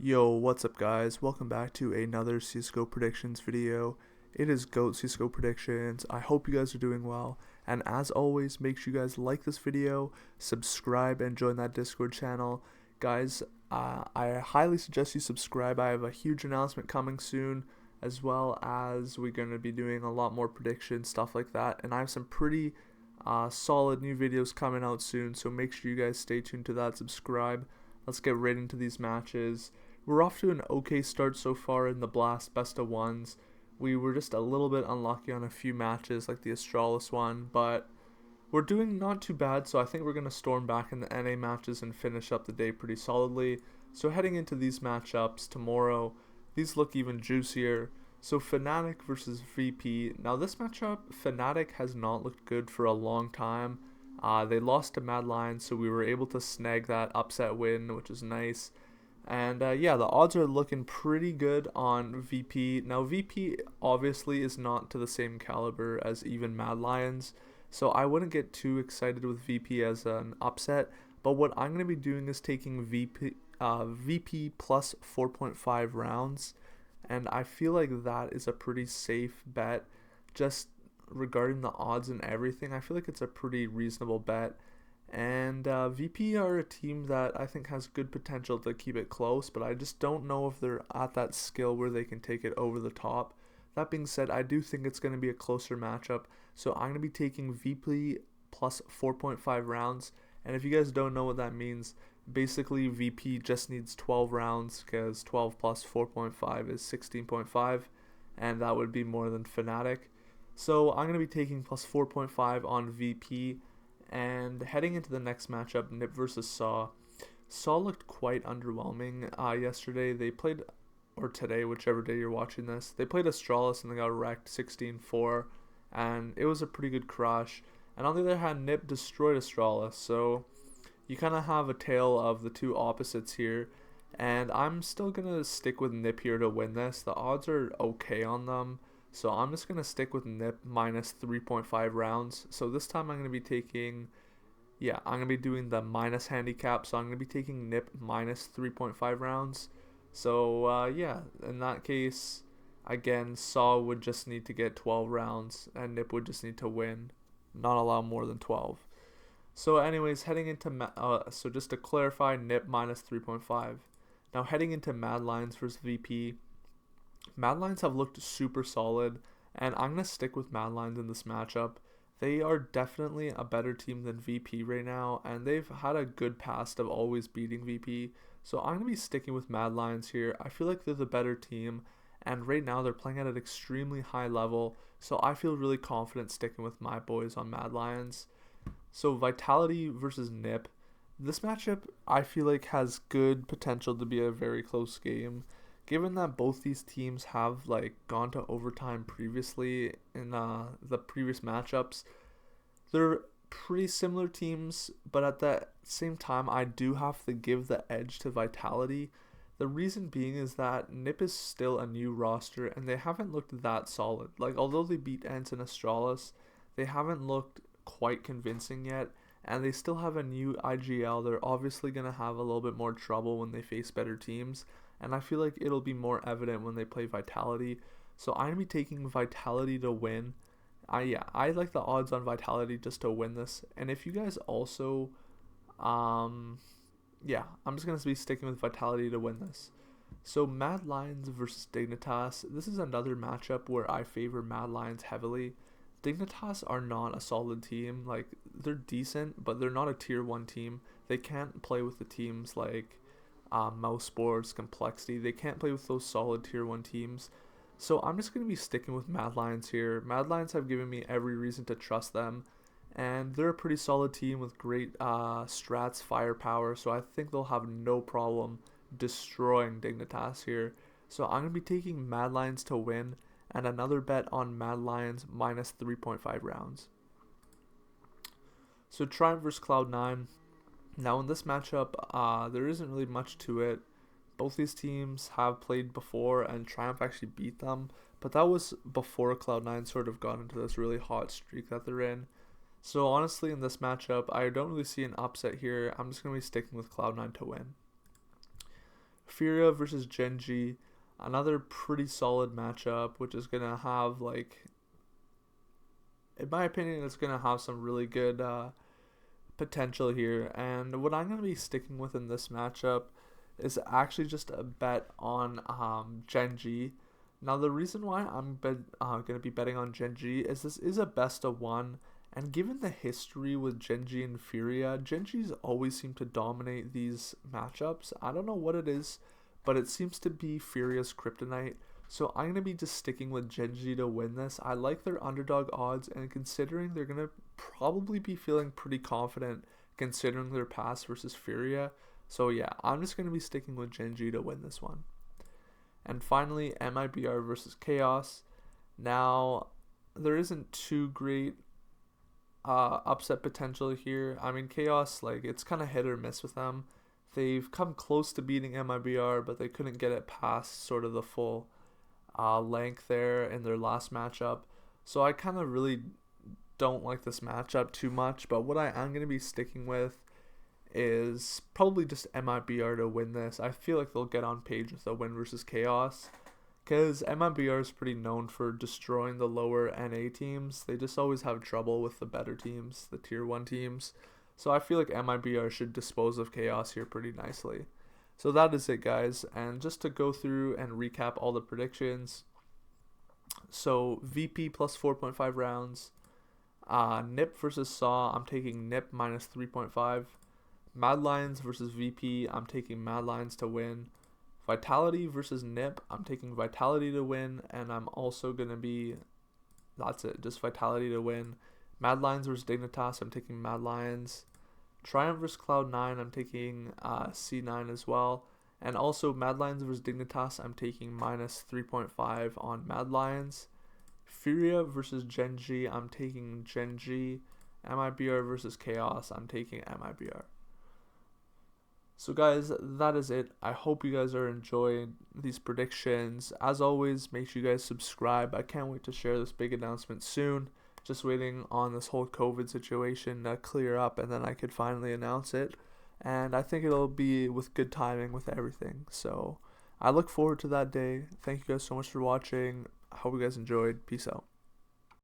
Yo, what's up guys? Welcome back to another CSGO predictions video. It is GOATCSGO predictions. I hope you guys are doing well. And as always, make sure you guys like this video, subscribe, and join that Discord channel. Guys, I highly suggest you subscribe. I have a huge announcement coming soon, as well as we're going to be doing a lot more predictions, stuff like that. And I have some pretty solid new videos coming out soon, so make sure you guys stay tuned to that, subscribe. Let's get right into these matches. We're off to an okay start so far in the Blast best of ones. We were just a little bit unlucky on a few matches like the Astralis one, but we're doing not too bad, so I think we're going to storm back in the NA matches and finish up the day pretty solidly. So heading into these matchups tomorrow, these look even juicier. So Fnatic versus VP. Now this matchup, Fnatic has not looked good for a long time. They lost to Mad Lions, so we were able to snag that upset win, which is nice. And yeah, the odds are looking pretty good on VP. Now VP obviously is not to the same caliber as even Mad Lions, so I wouldn't get too excited with VP as an upset. But what I'm going to be doing is taking VP plus 4.5 rounds, and I feel like that is a pretty safe bet. Just regarding the odds and everything, I feel like it's a pretty reasonable bet. And VP are a team that I think has good potential to keep it close, but I just don't know if they're at that skill where they can take it over the top. That being said, I do think it's going to be a closer matchup, so I'm going to be taking VP plus 4.5 rounds. And if you guys don't know what that means, basically VP just needs 12 rounds, because 12 plus 4.5 is 16.5, and that would be more than Fnatic. So I'm going to be taking plus 4.5 on VP. And heading into the next matchup, Nip versus Saw. Saw looked quite underwhelming yesterday. They played, or today, whichever day you're watching this, they played Astralis and they got wrecked 16-4. And it was a pretty good crush. And on the other hand, Nip destroyed Astralis. So you kind of have a tale of the two opposites here. And I'm still going to stick with Nip here to win this. The odds are okay on them. So I'm just going to stick with Nip minus 3.5 rounds. So this time I'm going to be taking, I'm going to be doing the minus handicap. So I'm going to be taking Nip minus 3.5 rounds. So yeah, in that case, again, Saw would just need to get 12 rounds and Nip would just need to win, not allow more than 12. So anyways, heading into, so just to clarify, Nip minus 3.5. Now heading into Mad Lions versus VP. Mad Lions have looked super solid, and I'm going to stick with Mad Lions in this matchup. They are definitely a better team than VP right now, and they've had a good past of always beating VP. So I'm going to be sticking with Mad Lions here. I feel like they're the better team, and right now they're playing at an extremely high level, so I feel really confident sticking with my boys on Mad Lions. So Vitality versus Nip. This matchup, I feel like, has good potential to be a very close game. Given that both these teams have gone to overtime previously in the previous matchups, they're pretty similar teams, but at the same time, I do have to give the edge to Vitality. The reason being is that Nip is still a new roster, and they haven't looked that solid. Although they beat Ents and Astralis, they haven't looked quite convincing yet, and they still have a new IGL. They're obviously going to have a little bit more trouble when they face better teams. And I feel like it'll be more evident when they play Vitality. So I'm going to be taking Vitality to win. I like the odds on Vitality just to win this. And if you guys also, I'm just going to be sticking with Vitality to win this. So Mad Lions versus Dignitas. This is another matchup where I favor Mad Lions heavily. Dignitas are not a solid team. They're decent, but they're not a tier 1 team. They can't play with the teams like Mouse Sports, Complexity. They can't play with those solid tier 1 teams. So I'm just going to be sticking with Mad Lions here. Mad Lions have given me every reason to trust them. And they're a pretty solid team with great strats, firepower. So I think they'll have no problem destroying Dignitas here. So I'm going to be taking Mad Lions to win. And another bet on Mad Lions minus 3.5 rounds. So Triumph versus Cloud9. Now in this matchup, there isn't really much to it. Both these teams have played before, and Triumph actually beat them, but that was before Cloud9 sort of got into this really hot streak that they're in. So honestly, in this matchup, I don't really see an upset here. I'm just going to be sticking with Cloud9 to win. Furia versus Genji, another pretty solid matchup, which is going to have, like, in my opinion, it's going to have some really good potential here. And what I'm going to be sticking with in this matchup is actually just a bet on Genji. Now, the reason why I'm going to be betting on Genji is this is a best of one. And given the history with Genji and Furia, Genji's always seemed to dominate these matchups. I don't know what it is, but it seems to be Furia's kryptonite. So I'm going to be just sticking with Genji to win this. I like their underdog odds, and considering they're going to probably be feeling pretty confident considering their past versus Furia. So yeah, I'm just going to be sticking with Genji to win this one. And finally, Mibr versus Chaos. Now, there isn't too great upset potential here. I mean, Chaos, like, it's kind of hit or miss with them. They've come close to beating Mibr, but they couldn't get it past sort of the full length there in their last matchup. So I kind of really don't like this matchup too much, but what I am going to be sticking with is probably just Mibr to win this. I feel like they'll get on page with a win versus Chaos, because Mibr is pretty known for destroying the lower NA teams. They just always have trouble with the better teams, the tier 1 teams. So I feel like Mibr should dispose of Chaos here pretty nicely. So that is it, guys. And just to go through and recap all the predictions. So VP plus 4.5 rounds. NIP versus Saw, I'm taking NIP minus 3.5. Mad Lions versus VP, I'm taking Mad Lions to win. Vitality versus NIP, I'm taking Vitality to win, and I'm also going to be, that's it, just Vitality to win. Mad Lions versus Dignitas, I'm taking Mad Lions. Triumph versus Cloud9, I'm taking C9 as well. And also Mad Lions versus Dignitas, I'm taking minus 3.5 on Mad Lions. Furia versus Genji, I'm taking Genji. Mibr versus Chaos, I'm taking Mibr. So guys, that is it. I hope you guys are enjoying these predictions. As always, make sure you guys subscribe. I can't wait to share this big announcement soon. Just waiting on this whole COVID situation to clear up, and then I could finally announce it. And I think it'll be with good timing with everything. So I look forward to that day. Thank you guys so much for watching. I hope you guys enjoyed. Peace out.